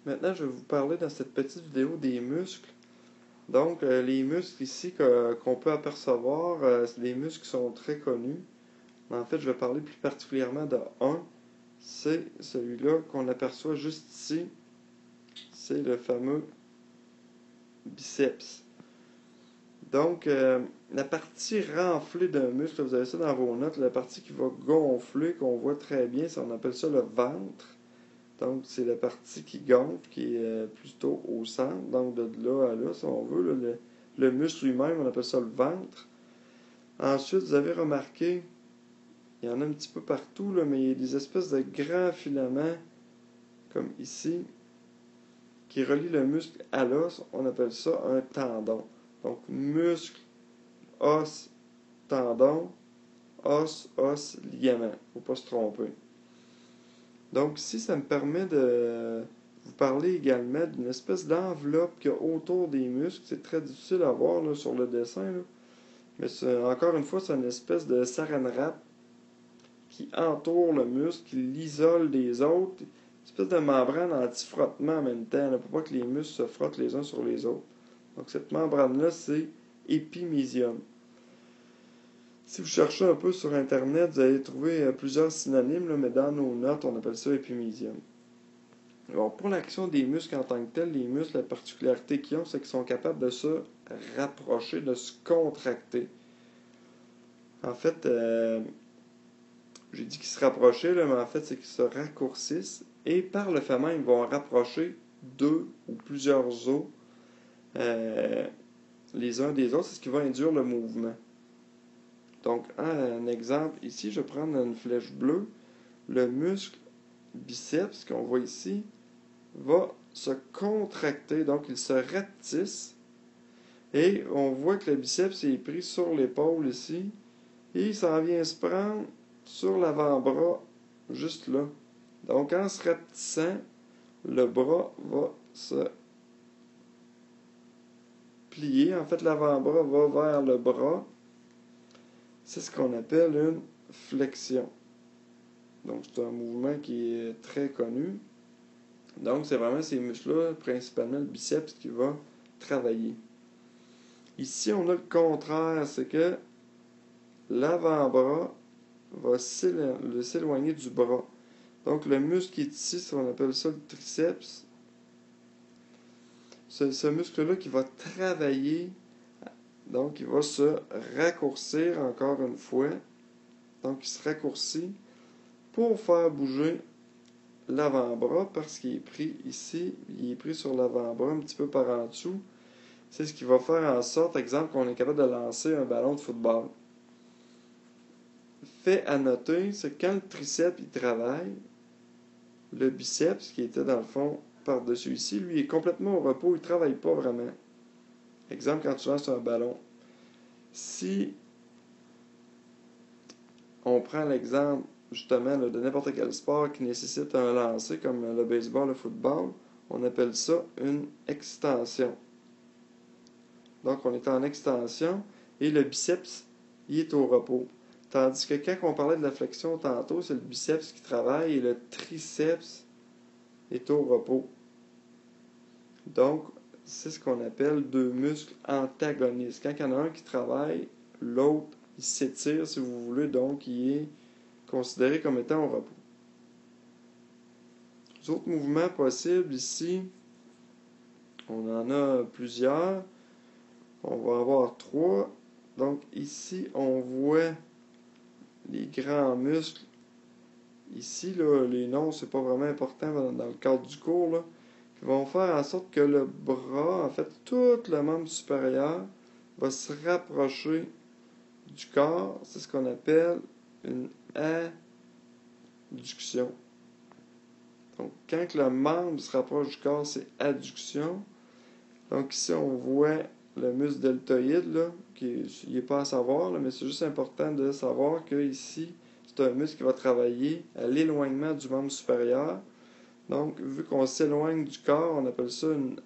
Maintenant, je vais vous parler dans cette petite vidéo des muscles. Donc, les muscles ici qu'on peut apercevoir, c'est des muscles qui sont très connus. En fait, je vais parler plus particulièrement de un. C'est celui-là qu'on aperçoit juste ici. C'est le fameux biceps. Donc, la partie renflée d'un muscle, vous avez ça dans vos notes, la partie qui va gonfler, qu'on voit très bien, on appelle ça le ventre. Donc, c'est la partie qui gonfle, qui est plutôt au centre. Donc, de là à là, si on veut, là, le muscle lui-même, on appelle ça le ventre. Ensuite, vous avez remarqué, il y en a un petit peu partout, là, mais il y a des espèces de grands filaments, comme ici, qui relient le muscle à l'os. On appelle ça un tendon. Donc, muscle, os, tendon, os, ligament. Faut pas se tromper. Donc ici, ça me permet de vous parler également d'une espèce d'enveloppe qu'il y a autour des muscles. C'est très difficile à voir là, sur le dessin, là. Mais encore une fois, c'est une espèce de saran wrap qui entoure le muscle, qui l'isole des autres. Une espèce de membrane anti-frottement en même temps, là, pour pas que les muscles se frottent les uns sur les autres. Donc cette membrane-là, c'est épimysium. Si vous cherchez un peu sur Internet, vous allez trouver plusieurs synonymes, là, mais dans nos notes, on appelle ça épimysium. Alors, pour l'action des muscles en tant que tels, les muscles, la particularité qu'ils ont, c'est qu'ils sont capables de se rapprocher, de se contracter. En fait, j'ai dit qu'ils se rapprochaient, là, mais en fait, c'est qu'ils se raccourcissent. Et par le fait même, ils vont rapprocher deux ou plusieurs os les uns des autres. C'est ce qui va induire le mouvement. Donc, un exemple, ici, je vais prendre une flèche bleue. Le muscle biceps qu'on voit ici va se contracter, donc il se rapetisse. Et on voit que le biceps est pris sur l'épaule ici. Et il s'en vient se prendre sur l'avant-bras, juste là. Donc en se rapetissant, le bras va se plier. En fait, l'avant-bras va vers le bras. C'est ce qu'on appelle une flexion. Donc c'est un mouvement qui est très connu. Donc c'est vraiment ces muscles-là, principalement le biceps, qui va travailler. Ici, on a le contraire, c'est que l'avant-bras va s'éloigner du bras. Donc le muscle qui est ici, on appelle ça le triceps. Ce muscle-là qui va travailler, donc il va se raccourcir encore une fois. Donc il se raccourcit pour faire bouger l'avant-bras parce qu'il est pris ici, il est pris sur l'avant-bras un petit peu par en dessous. C'est ce qui va faire en sorte, exemple, qu'on est capable de lancer un ballon de football. Fait à noter, c'est que quand le triceps il travaille, le biceps, qui était dans le fond par-dessus ici, lui est complètement au repos, il ne travaille pas vraiment. Exemple, quand tu lances un ballon. Si on prend l'exemple justement là, de n'importe quel sport qui nécessite un lancer, comme le baseball, le football, on appelle ça une extension. Donc on est en extension et le biceps, il est au repos. Tandis que quand on parlait de la flexion tantôt, c'est le biceps qui travaille et le triceps est au repos. Donc, c'est ce qu'on appelle deux muscles antagonistes. Quand il y en a un qui travaille, l'autre il s'étire, si vous voulez, donc il est considéré comme étant au repos. Les autres mouvements possibles ici, on en a plusieurs. On va avoir trois. Donc ici, on voit les grands muscles. Ici, là, les noms, c'est pas vraiment important dans le cadre du cours, là, qui vont faire en sorte que le bras, en fait, tout le membre supérieur, va se rapprocher du corps. C'est ce qu'on appelle une adduction. Donc, quand le membre se rapproche du corps, c'est adduction. Donc, ici, on voit le muscle deltoïde, là, qui n'est pas à savoir, là, mais c'est juste important de savoir que ici, c'est un muscle qui va travailler à l'éloignement du membre supérieur. Donc, vu qu'on s'éloigne du corps, on appelle ça une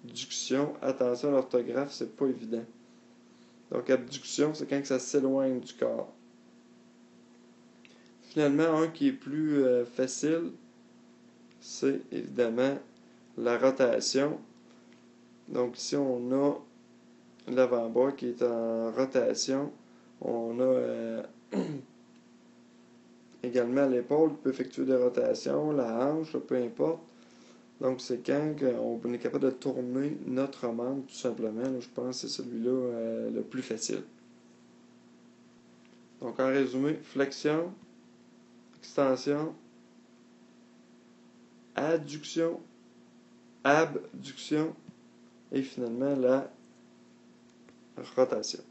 abduction. Attention à l'orthographe, c'est pas évident. Donc, abduction, c'est quand ça s'éloigne du corps. Finalement, un qui est plus facile, c'est évidemment la rotation. Donc ici, on a l'avant-bras qui est en rotation. On a également l'épaule qui peut effectuer des rotations, la hanche, peu importe. Donc c'est quand on est capable de tourner notre membre, tout simplement. Là, je pense que c'est celui-là le plus facile. Donc en résumé, flexion, extension, adduction, abduction et finalement la rotation.